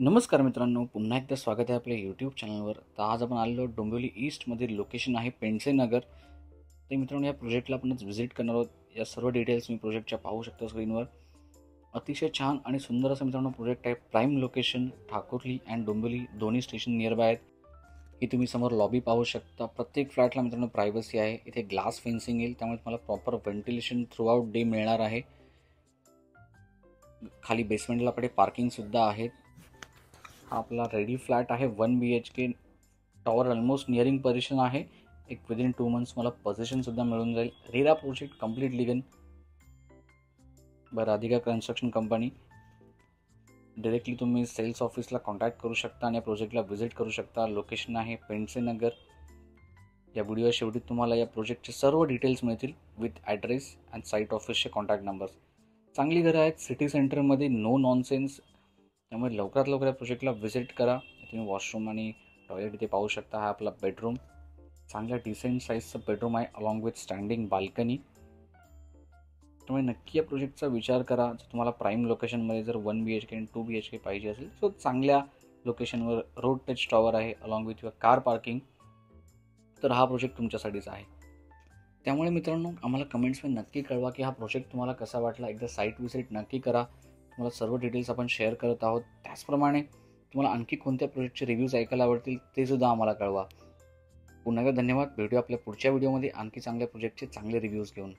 नमस्कार मित्रांनो, पुन्हा एकदा स्वागत आहे आपल्या यूट्यूब चॅनलवर. तर आज आपण आलेलो डोंबिवली ईस्टमधील लोकेशन आहे पेंडसे नगर. तर मित्रांनो, या प्रोजेक्टला आपणच व्हिजिट करणार आहोत. या सर्व डिटेल्स मी प्रोजेक्टच्या पाहू शकता स्क्रीनवर. अतिशय छान आणि सुंदर असं मित्रांनो प्रोजेक्ट आहे. Prime location, Thakurli and Dombivli दोन्ही स्टेशन नियर बाय आहेत. ही तुम्ही समोर लॉबी पाहू शकता. प्रत्येक फ्लॅटला मित्रांनो प्रायव्हसी आहे. इथे ग्लास फेन्सिंग येईल, त्यामुळे तुम्हाला proper ventilation through out day मिळणार आहे. खाली बेसमेंटला कडे पार्किंगसुद्धा आहे. हा आपला रेडी फ्लॅट आहे. 1 BHK. Tower almost nearing possession आहे. एक विदिन 2 मंथ्स मला पोझिशनसुद्धा मिळून जाईल. रेरा प्रोजेक्ट कम्प्लीट लिगन by Radhika construction company. Directly तुम्ही सेल्स ऑफिसला कॉन्टॅक्ट करू शकता आणि या प्रोजेक्टला व्हिजिट करू शकता. लोकेशन आहे पेंडसे नगर. या व्हिडिओ शेवटी तुम्हाला या प्रोजेक्टचे सर्व डिटेल्स मिळतील विथ ॲड्रेस अँड साईट ऑफिसचे कॉन्टॅक्ट नंबर्स. चांगली घरं आहेत सिटी सेंटरमध्ये, नो नॉनसेन्स. त्यामुळे लवकरात लवकर या प्रोजेक्टला व्हिजिट करा. तुम्ही वॉशरूम आणि टॉयलेट इथे पाहू शकता. हा आपला बेडरूम, चांगल्या डिसेंट साईजचं बेडरूम आहे अलॉंग विथ स्टँडिंग बाल्कनी. त्यामुळे नक्की या प्रोजेक्टचा विचार करा. जर तुम्हाला प्राईम लोकेशनमध्ये जर 1 BHK आणि 2 BHK पाहिजे असेल, सो चांगल्या लोकेशनवर रोड टच टॉवर आहे along with your car parking, तर हा प्रोजेक्ट तुमच्यासाठीच आहे. त्यामुळे मित्रांनो, आम्हाला कमेंट्समध्ये नक्की कळवा की हा प्रोजेक्ट तुम्हाला कसा वाटला. एकदा साईट व्हिजिट नक्की करा. तुम्हाला सर्व डिटेल्स आपण शेअर करत आहोत. त्याचप्रमाणे तुम्हाला आणखी कोणत्या प्रोजेक्टचे रिव्ह्यूज ऐकायला आवडतील ते सुद्धा आम्हाला कळवा. पुन्हा एकदा धन्यवाद. भेटूया आपल्या पुढच्या व्हिडिओमध्ये आणखी चांगल्या प्रोजेक्टचे चांगले रिव्ह्यूज घेऊन.